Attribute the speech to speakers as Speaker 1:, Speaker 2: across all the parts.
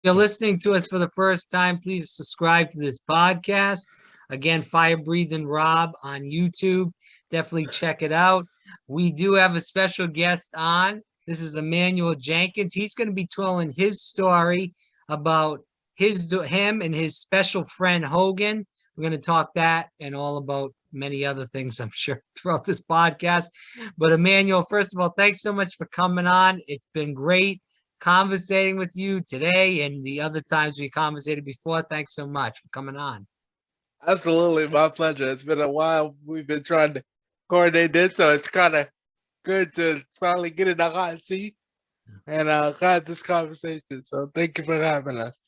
Speaker 1: you're listening to us for the first time, please subscribe to this podcast. Again, Fire Breathing Rob on YouTube. Definitely check it out. We do have a special guest on. This is Emmanuel Jenkins. He's going to be telling his story about him and his special friend Hogan. We're going to talk that and all about many other things, I'm sure, throughout this podcast. But Emmanuel, first of all, thanks so much for coming on. It's been great conversating with you today and the other times we conversated before. Thanks so much for coming on.
Speaker 2: Absolutely, my pleasure. It's been a while. We've been trying to coordinate this, so it's kind of good to finally get in the hot seat and have this conversation. So thank you for having us.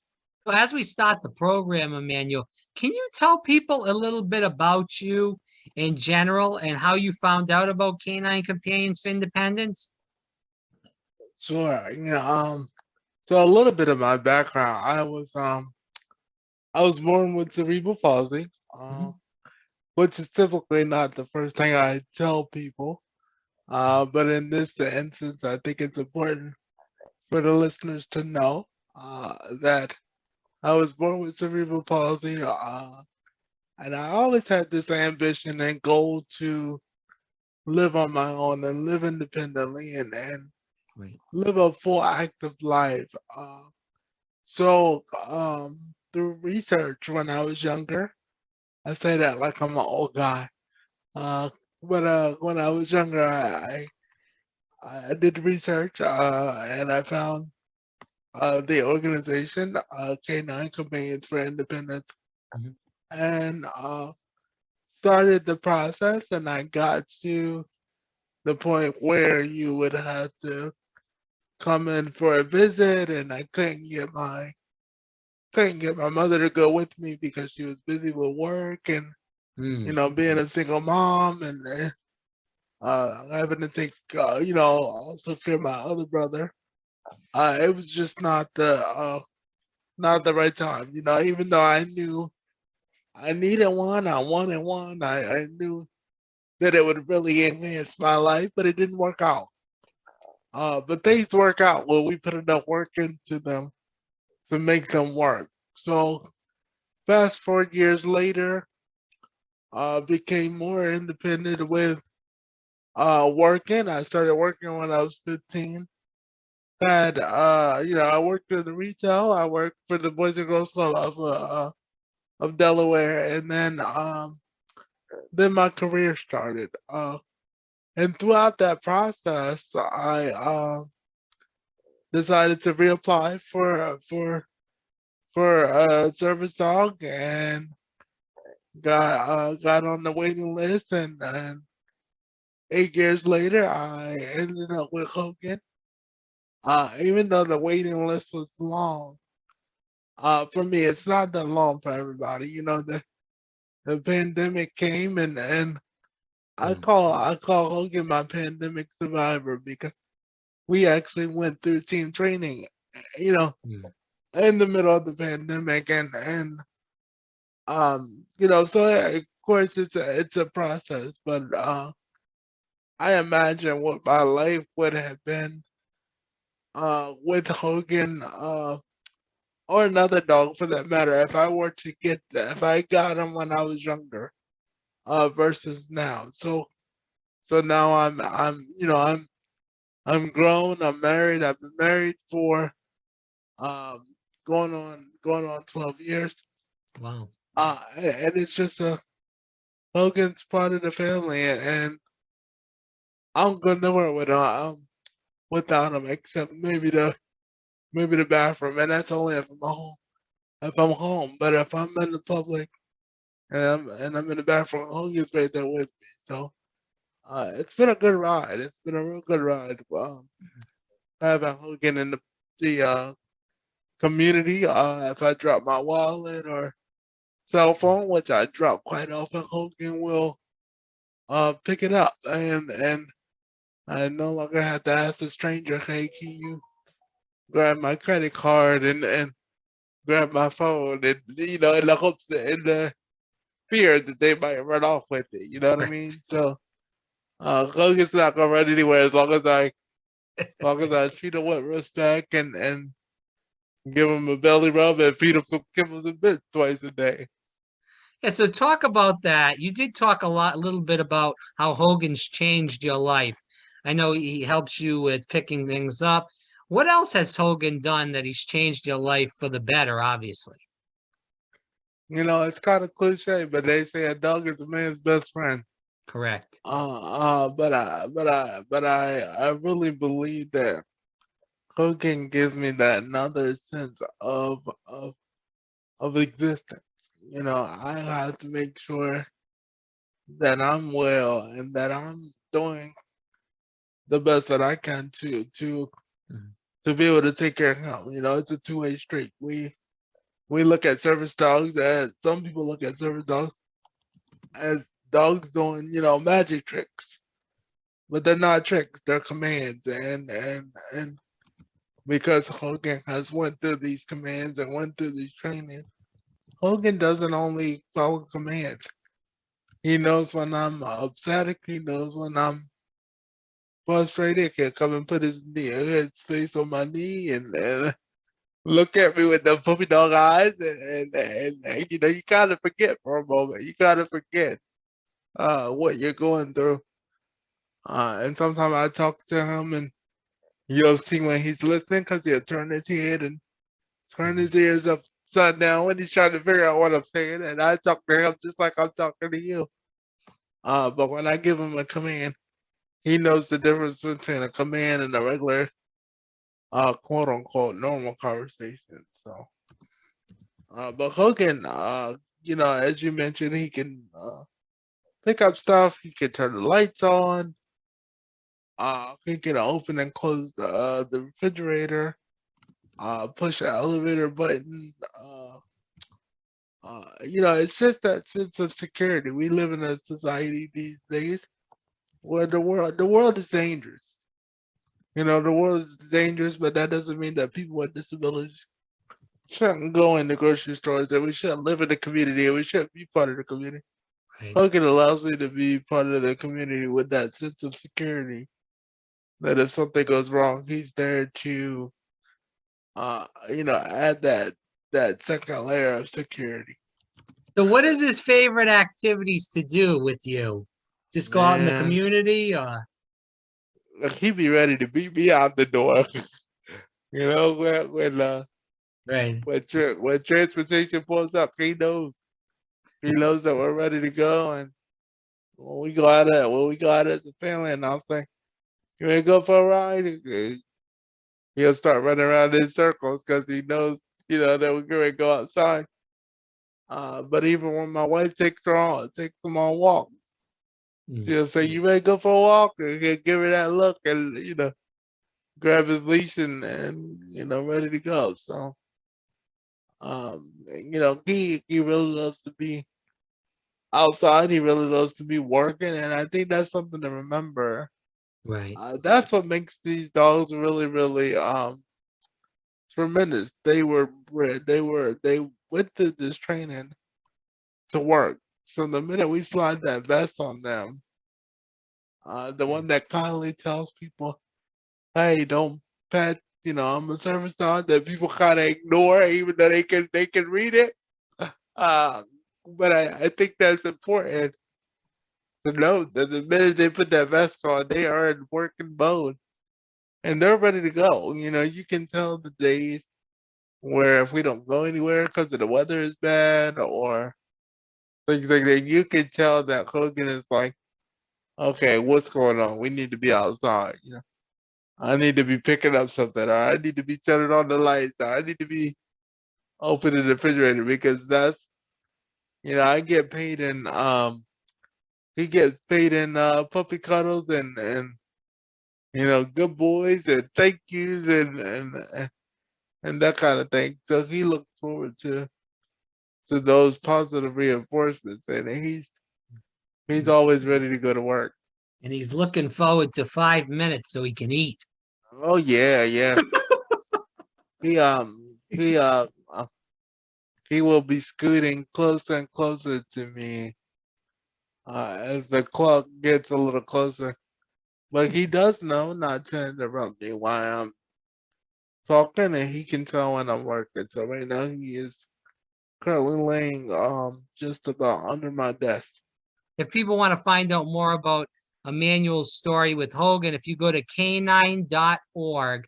Speaker 1: So as we start the program, Emmanuel, can you tell people a little bit about you in general and how you found out about Canine Companions for Independence?
Speaker 2: Sure. So a little bit of my background. I was born with cerebral palsy,
Speaker 1: Mhm.
Speaker 2: which is typically not the first thing I tell people. But in this instance, I think it's important for the listeners to know that I was born with cerebral palsy, and I always had this ambition and goal to live on my own and live independently and
Speaker 1: Right.
Speaker 2: live a full active life. So through research when I was younger, I say that like I'm an old guy. Uh, but when I was younger, I did research and I found the organization Canine Companions for Independence
Speaker 1: Mhm.
Speaker 2: and started the process. And I got to the point where you would have to come in for a visit, and I couldn't get my mother to go with me because she was busy with work and
Speaker 1: Mm.
Speaker 2: being a single mom and having to take also care of my other brother. It was just not the right time. Even though I knew I needed one, I wanted one. I knew that it would really enhance my life, but it didn't work out. But things work out when we put enough work into them to make them work. So fast forward years later, became more independent with working. I started working when I was 15. Had I worked in the retail. I worked for the Boys and Girls Club of Delaware, and then my career started. And throughout that process, I decided to reapply for Service Dog and got on the waiting list, and 8 years later, I ended up with Hogan. Even though the waiting list was long, for me, it's not that long for everybody. The pandemic came, and
Speaker 1: Mm.
Speaker 2: I call Hogan my pandemic survivor because we actually went through team training, you know,
Speaker 1: Mm.
Speaker 2: in the middle of the pandemic, so of course it's a process, but I imagine what my life would have been with Hogan or another dog for that matter if I got him when I was younger versus now. So now I'm grown. I'm married. I've been married for um going on 12 years.
Speaker 1: Wow.
Speaker 2: And it's just a Hogan's part of the family, and I'm going nowhere without him, except maybe the bathroom, and that's only if I'm home. If I'm home, but if I'm in the public and I'm in the bathroom, Hogan's right there with me. So it's been a good ride. It's been a real good ride. Having Hogan in the community. If I drop my wallet or cell phone, which I drop quite often, Hogan will pick it up, and I no longer have to ask a stranger, "Hey, can you grab my credit card and grab my phone?" And in the hopes that in the fear that they might run off with it. You know what I
Speaker 1: Right.
Speaker 2: mean? So Hogan's not gonna run anywhere as long as I treat him with respect and give him a belly rub, and feed him some kibbles and bits twice a day.
Speaker 1: Yeah, so talk about that. You did talk a little bit about how Hogan's changed your life. I know he helps you with picking things up. What else has Hogan done that he's changed your life for the better, obviously?
Speaker 2: It's kind of cliche, but they say a dog is a man's best friend.
Speaker 1: Correct.
Speaker 2: But I really believe that Hogan gives me that another sense of existence. I have to make sure that I'm well and that I'm doing the best that I can
Speaker 1: Mhm.
Speaker 2: to be able to take care of him. It's a two-way street. We look at service dogs as some people look at service dogs as dogs doing, magic tricks. But they're not tricks, they're commands. And because Hogan has went through these commands and went through these training, Hogan doesn't only follow commands. He knows when I'm upset, he knows when I'm frustrated, he'll come and put his face on my knee and look at me with the puppy dog eyes and you kind of forget for a moment. You kind of forget what you're going through. And sometimes I talk to him and you'll see when he's listening because he'll turn his head and turn his ears upside down when he's trying to figure out what I'm saying. And I talk to him just like I'm talking to you. But when I give him a command, he knows the difference between a command and a regular, quote unquote, normal conversation. So, but Hogan, as you mentioned, he can pick up stuff. He can turn the lights on. He can open and close the refrigerator. Push the elevator button. It's just that sense of security. We live in a society these days where the world is dangerous. The world is dangerous, but that doesn't mean that people with disabilities shouldn't go in the grocery stores, that we shouldn't live in the community, and we shouldn't be part of the community.
Speaker 1: Right.
Speaker 2: Hogan allows me to be part of the community with that sense of security. That if something goes wrong, he's there to, add that second layer of security.
Speaker 1: So what is his favorite activities to do with you? Just go out in the
Speaker 2: Man,
Speaker 1: community or
Speaker 2: he be ready to beat me out the door. When
Speaker 1: right.
Speaker 2: when transportation pulls up, he knows. He knows that we're ready to go, and when we go out as a family, and I'll say, "You ready to go for a ride?" He'll start running around in circles because he knows, that we're going to go outside. But even when my wife takes him on walks,
Speaker 1: Mm.
Speaker 2: she'll say, "You ready to go for a walk?" And he'll give her that look, and grab his leash and ready to go. So, he really loves to be outside. He really loves to be working, and I think that's something to remember.
Speaker 1: Right.
Speaker 2: That's what makes these dogs really, really tremendous. They were bred. They went through this training to work. So the minute we slide that vest on them, the one that kindly tells people, "Hey, don't pet." I'm a service dog that people kind of ignore, even though they can read it. Uh, but I think that's important to note that the minute they put that vest on, they are in working mode and they're ready to go. You can tell the days where if we don't go anywhere because the weather is bad or things like that, you can tell that Hogan is like, okay, what's going on? We need to be outside. I need to be picking up something, or I need to be turning on the lights, or I need to be opening the refrigerator because that's, I get paid in he gets paid in puppy cuddles and good boys and thank yous and that kind of thing. So he looks forward to those positive reinforcements, and he's always ready to go to work.
Speaker 1: And he's looking forward to 5 minutes so he can eat.
Speaker 2: Oh yeah, yeah. He um he uh, uh he will be scooting closer and closer to me as the clock gets a little closer. But he does know not to interrupt me while I'm talking, and he can tell when I'm working. So right now he is currently laying just about under my desk.
Speaker 1: If people want to find out more about Emmanuel's story with Hogan, if you go to canine.org,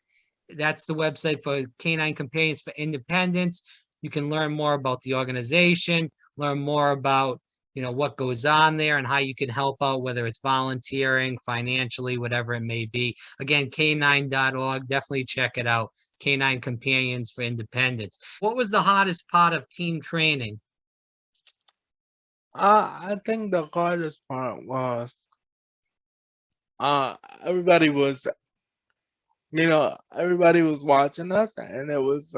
Speaker 1: that's the website for Canine Companions for Independence. You can learn more about the organization, learn more about what goes on there and how you can help out, whether it's volunteering, financially, whatever it may be. Again, canine.org, definitely check it out. Canine Companions for Independence. What was the hardest part of team training?
Speaker 2: I think the hardest part was uh everybody was everybody was watching us, and it was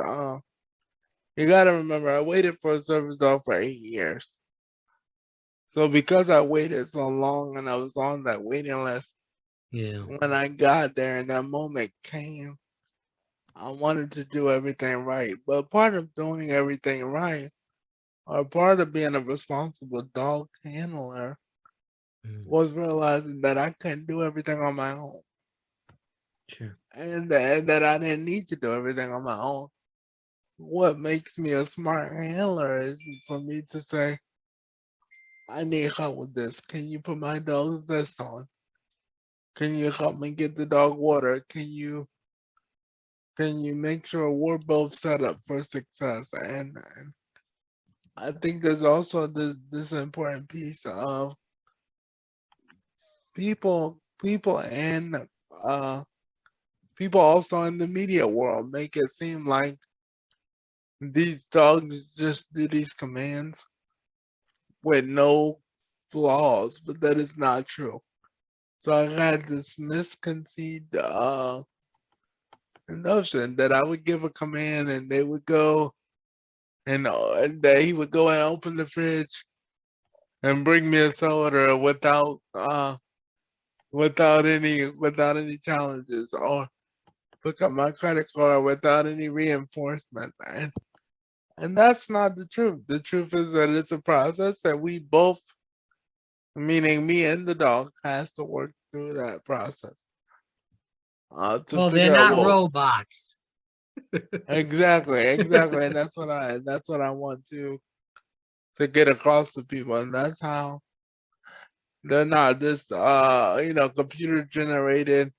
Speaker 2: you gotta remember, I waited for a service dog for 8 years. So because I waited so long and I was on that waiting list,
Speaker 1: Yeah.
Speaker 2: when I got there and that moment came, I wanted to do everything right. But part of doing everything right, or part of being a responsible dog handler, was realizing that I couldn't do everything on my own.
Speaker 1: Sure.
Speaker 2: And that I didn't need to do everything on my own. What makes me a smart handler is for me to say, I need help with this. Can you put my dog's vest on? Can you help me get the dog water? Can you make sure we're both set up for success? And I think there's also this important piece of people and people also in the media world make it seem like these dogs just do these commands with no flaws, but that is not true. So I had this misconceived notion that I would give a command and they would go and that he would go and open the fridge and bring me a soda without any challenges, or look at my credit card without any reinforcement. And that's not the truth. The truth is that it's a process that we both, meaning me and the dog, has to work through that process. To
Speaker 1: Well, they're
Speaker 2: figure out
Speaker 1: not
Speaker 2: what
Speaker 1: robots.
Speaker 2: exactly, and that's what I want to get across to people, and that's how they're not this computer generated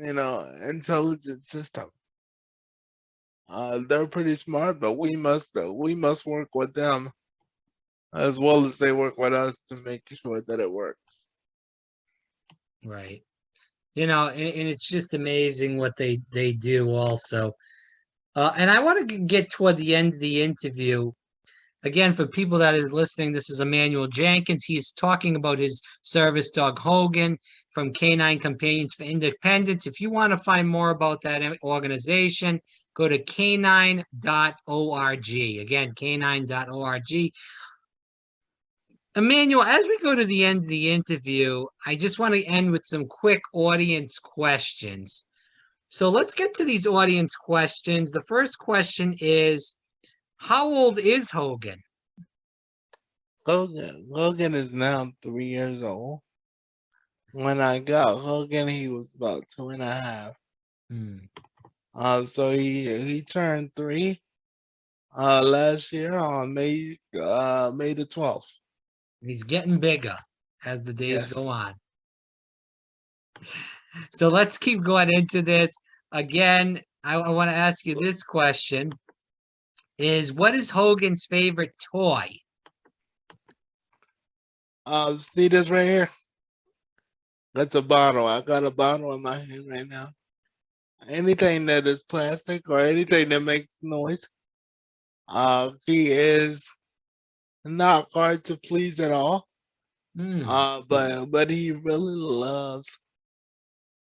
Speaker 2: intelligent system. They're pretty smart, but we must work with them as well as they work with us to make sure that it works.
Speaker 1: Right. And it's just amazing what they do also. And I want to get toward the end of the interview. Again, for people that is listening, this is Emmanuel Jenkins. He's talking about his service dog Hogan from Canine Companions for Independence. If you want to find more about that organization, go to canine.org. Again, canine.org. Emmanuel, as we go to the end of the interview, I just want to end with some quick audience questions. So let's get to these audience questions. The first question is, how old is Hogan?
Speaker 2: Hogan is now 3 years old. When I got Hogan, he was about 2.5. So he turned 3 last year on May the 12th.
Speaker 1: He's getting bigger as the days
Speaker 2: Yes.
Speaker 1: go on. So let's keep going into this. Again, I want to ask you this question is, what is Hogan's favorite toy?
Speaker 2: See this right here? That's a bottle. I got a bottle in my hand right now. Anything that is plastic or anything that makes noise, he is not hard to please at all. But he really loves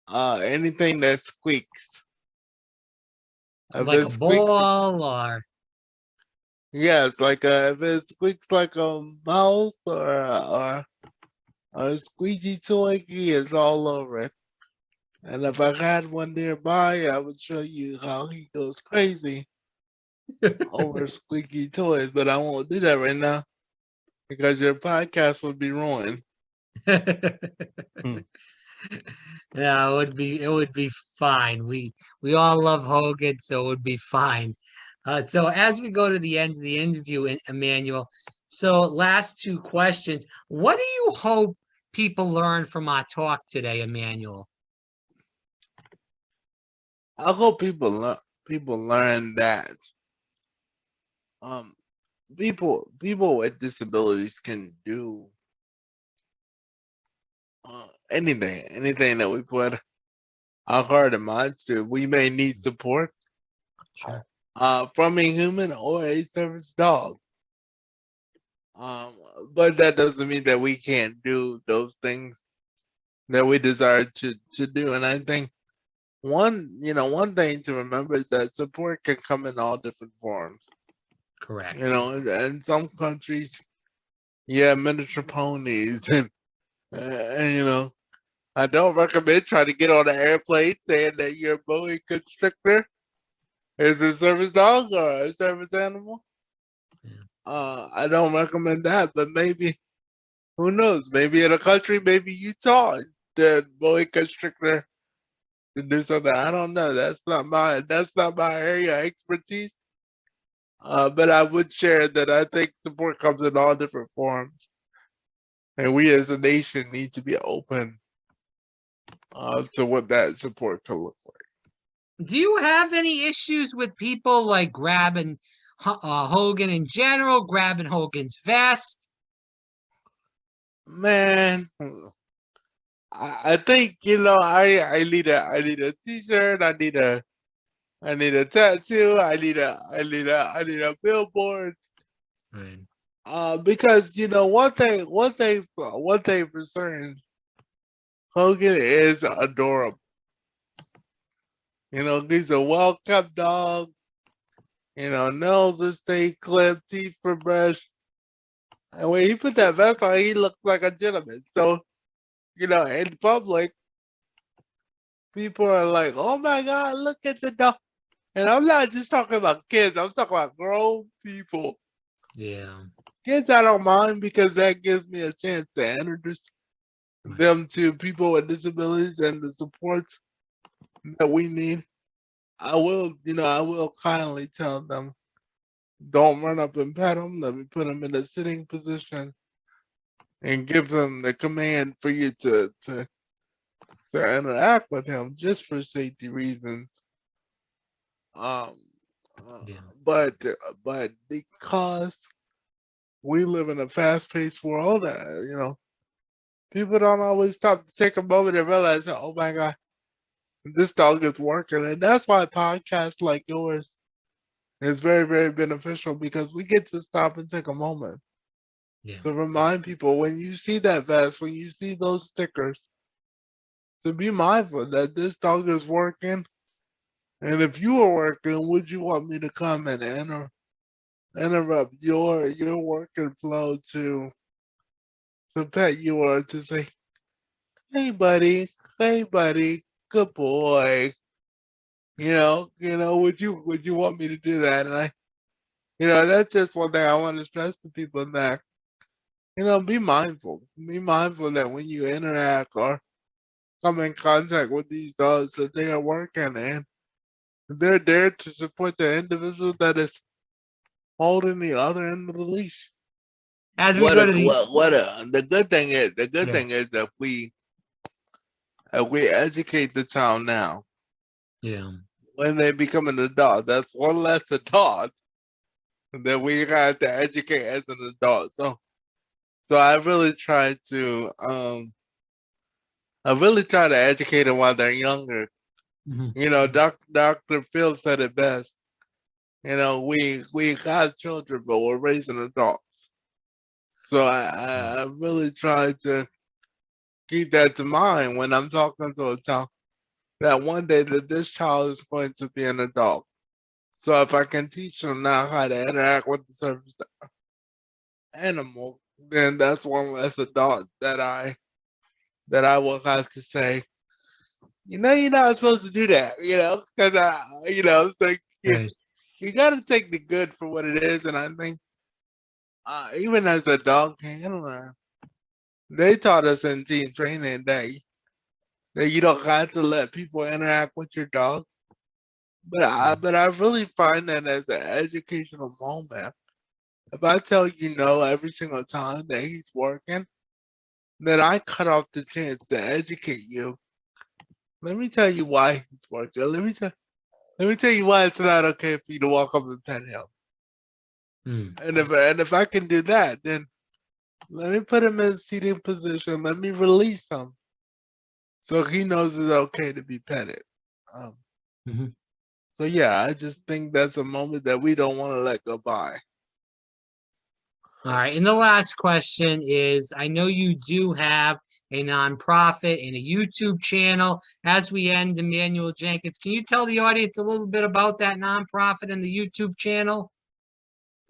Speaker 2: anything that squeaks. If
Speaker 1: Like
Speaker 2: it
Speaker 1: a
Speaker 2: squeaks,
Speaker 1: ball or
Speaker 2: yes, like if it squeaks like a mouse or a squeegee toy, he is all over it. And if I had one nearby, I would show you how he goes crazy over squeaky toys, but I won't do that right now because your podcast would be ruined.
Speaker 1: Yeah, it would be fine. We all love Hogan, so it would be fine. So as we go to the end of the interview, Emmanuel, so last two questions. What do you hope people learn from our talk today, Emmanuel?
Speaker 2: I hope people learn that um people with disabilities can do anything that we put our heart and minds to. We may need support
Speaker 1: Sure.
Speaker 2: from a human or a service dog. Um, but that doesn't mean that we can't do those things that we desire to do. And I think one thing to remember is that support can come in all different forms.
Speaker 1: Correct.
Speaker 2: In some countries, yeah, miniature ponies, and I don't recommend trying to get on an airplane saying that your boa constrictor is a service dog or a service animal.
Speaker 1: Yeah.
Speaker 2: I don't recommend that, but maybe who knows? Maybe in a country, maybe Utah, the boa constrictor to do something. I don't know. That's not my area of expertise. But I would share that I think support comes in all different forms, and we as a nation need to be open to what that support can look like.
Speaker 1: Do you have any issues with people like grabbing Hogan in general, grabbing Hogan's vest?
Speaker 2: Man, I think I need a T-shirt. I need a tattoo. I need a billboard.
Speaker 1: Right.
Speaker 2: Because one thing for certain, Hogan is adorable. He's a well-kept dog. Nails are stay clipped, teeth are brushed. And when he put that vest on, he looks like a gentleman. So, in public, people are like, "Oh my God, look at the dog!" And I'm not just talking about kids. I'm talking about grown people.
Speaker 1: Yeah.
Speaker 2: Kids, I don't mind because that gives me a chance to introduce
Speaker 1: Right.
Speaker 2: them to people with disabilities and the supports that we need. I will kindly tell them, don't run up and pet them. Let me put them in a sitting position and give them the command for you to interact with him just for safety reasons. Um, uh,
Speaker 1: Yeah.
Speaker 2: but because we live in a fast-paced world, people don't always stop to take a moment and realize, oh my God, this dog is working, and that's why podcasts like yours is very, very beneficial because we get to stop and take a moment
Speaker 1: Yeah.
Speaker 2: to remind people when you see that vest, when you see those stickers, to be mindful that this dog is working. And if you were working, would you want me to come and interrupt your working flow to pet you or to say, hey buddy, good boy. Would you want me to do that? And that's just one thing I want to stress to people that, be mindful. Be mindful that when you interact or come in contact with these dogs that they are working and they're there to support the individual that is holding the other end of the leash.
Speaker 1: As we
Speaker 2: What
Speaker 1: go
Speaker 2: a
Speaker 1: to the
Speaker 2: what a the good
Speaker 1: Yeah.
Speaker 2: thing is that we educate the child now.
Speaker 1: Yeah.
Speaker 2: When they become an adult, that's one less adult that we have to educate as an adult. So I really try to educate them while they're younger.
Speaker 1: Mhm.
Speaker 2: Dr. Phil said it best. We have children, but we're raising adults. So I really try to keep that to mind when I'm talking to a child that one day that this child is going to be an adult. So if I can teach them now how to interact with the service animal, then that's one less adult that I will have to say, you're not supposed to do that, because it's like
Speaker 1: Right.
Speaker 2: you got to take the good for what it is, and I think even as a dog handler, they taught us in team training that that you don't have to let people interact with your dog. But I really find that as an educational moment. If I tell you no every single time that he's working, then I cut off the chance to educate you. Let me tell you why he's working. Let me tell you why it's not okay for you to walk up and pet him. And if I can do that, then let me put him in a seating position. Let me release him, so he knows it's okay to be petted. So yeah, I just think that's a moment that we don't want to let go by.
Speaker 1: All right. And the last question is, I know you do have a nonprofit and a YouTube channel. As we end, Emmanuel Jenkins, can you tell the audience a little bit about that nonprofit and the YouTube channel?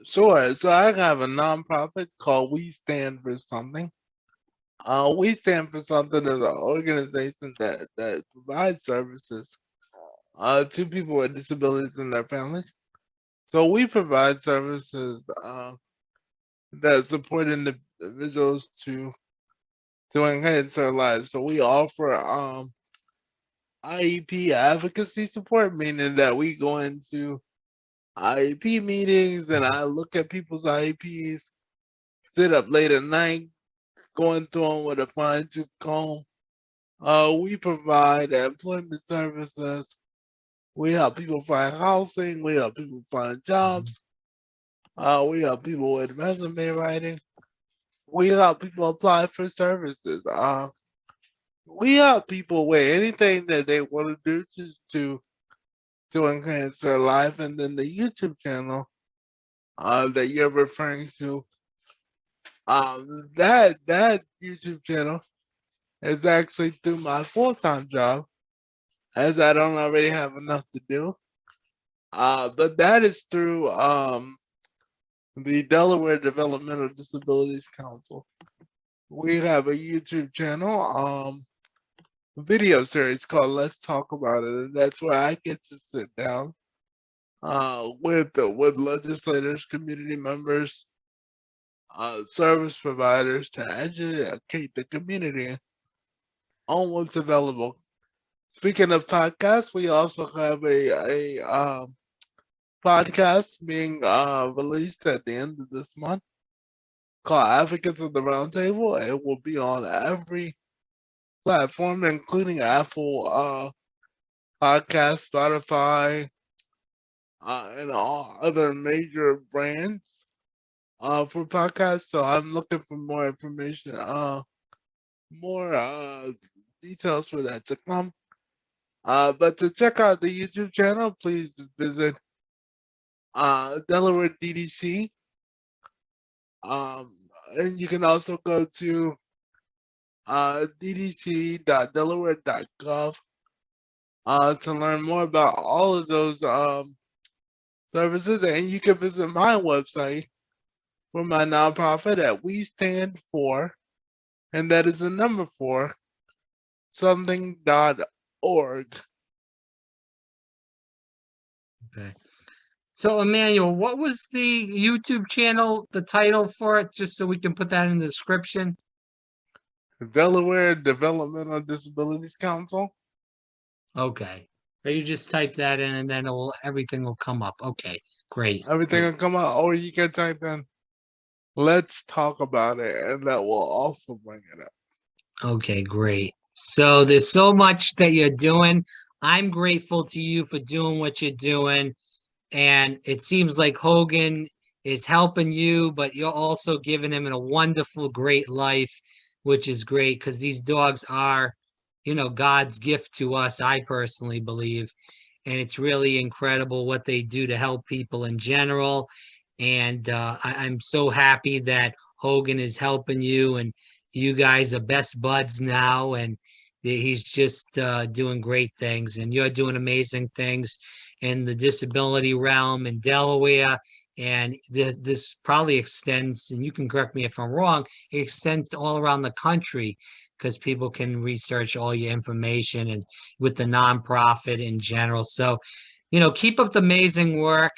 Speaker 2: Sure. So I have a nonprofit called We Stand for Something. We Stand for Something is an organization that provides services to people with disabilities and their families. So we provide services that support individuals to enhance their lives. So we offer IEP advocacy support, meaning that we go into IEP meetings and I look at people's IEPs, sit up late at night, going through them with a fine tooth comb. We provide employment services. We help people find housing. We help people find jobs. We help people with resume writing. We help people apply for services. We help people with anything that they want to do to enhance their life. And then the YouTube channel that you're referring to, that YouTube channel is actually through my full-time job, as I don't already have enough to do. But that is through the Delaware Developmental Disabilities Council. We have a YouTube channel, video series called Let's Talk About It, and that's where I get to sit down with legislators, community members, service providers to educate the community on what's available. Speaking of podcasts, we also have a podcast being released at the end of this month called Advocates of the Roundtable. It will be on every platform, including Apple Podcast, Spotify, and all other major brands for podcasts. So I'm looking for more information, more details for that to come. But to check out the YouTube channel, please visit Delaware DDC. And you can also go to ddc.delaware.gov to learn more about all of those services. And you can visit my website for my nonprofit at We Stand For, and that is the number 4, something.org.
Speaker 1: Okay. So, Emmanuel, what was the YouTube channel, the title for it, just so we can put that in the description?
Speaker 2: Delaware Developmental Disabilities Council.
Speaker 1: Okay. So you just type that in and then everything will come up. Okay, great.
Speaker 2: Everything will come out, or you can type in Let's Talk About It, and that will also bring it up.
Speaker 1: Okay, great. So there's so much that you're doing. I'm grateful to you for doing what you're doing. And it seems like Hogan is helping you, but you're also giving him a wonderful, great life, which is great because these dogs are, God's gift to us, I personally believe. And it's really incredible what they do to help people in general. And I'm so happy that Hogan is helping you, and you guys are best buds now. And he's just doing great things, and you're doing amazing things in the disability realm in Delaware. And this probably extends, and you can correct me if I'm wrong, it extends to all around the country because people can research all your information and with the nonprofit in general. So, keep up the amazing work.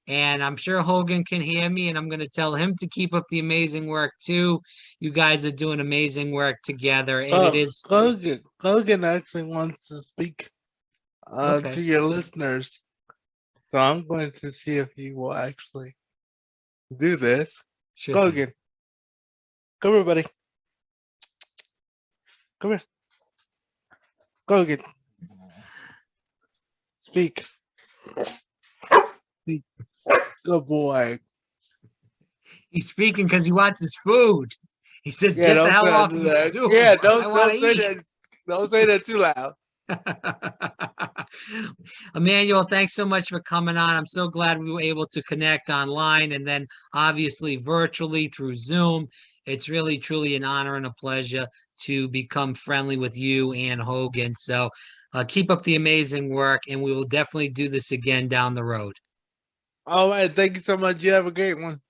Speaker 1: And I'm sure Hogan can hear me, and I'm going to tell him to keep up the amazing work too. You guys are doing amazing work together, and it is
Speaker 2: Hogan actually wants to speak
Speaker 1: okay.
Speaker 2: to your listeners. So I'm going to see if he will actually do this.
Speaker 1: Sure thing.
Speaker 2: Hogan, come here, buddy. Come here. Hogan, speak. Speak. Good boy.
Speaker 1: He's speaking because he wants his food. He says,
Speaker 2: Yeah,
Speaker 1: "Get the
Speaker 2: don't
Speaker 1: hell
Speaker 2: say
Speaker 1: off
Speaker 2: that.
Speaker 1: the Zoom.
Speaker 2: Yeah,
Speaker 1: I want to
Speaker 2: don't say
Speaker 1: eat."
Speaker 2: that. Don't say that too loud.
Speaker 1: Emmanuel, thanks so much for coming on. I'm so glad we were able to connect online and then obviously virtually through Zoom. It's really, truly an honor and a pleasure to become friendly with you and Hogan. So keep up the amazing work, and we will definitely do this again down the road.
Speaker 2: All right, thank you so much. You have a great one.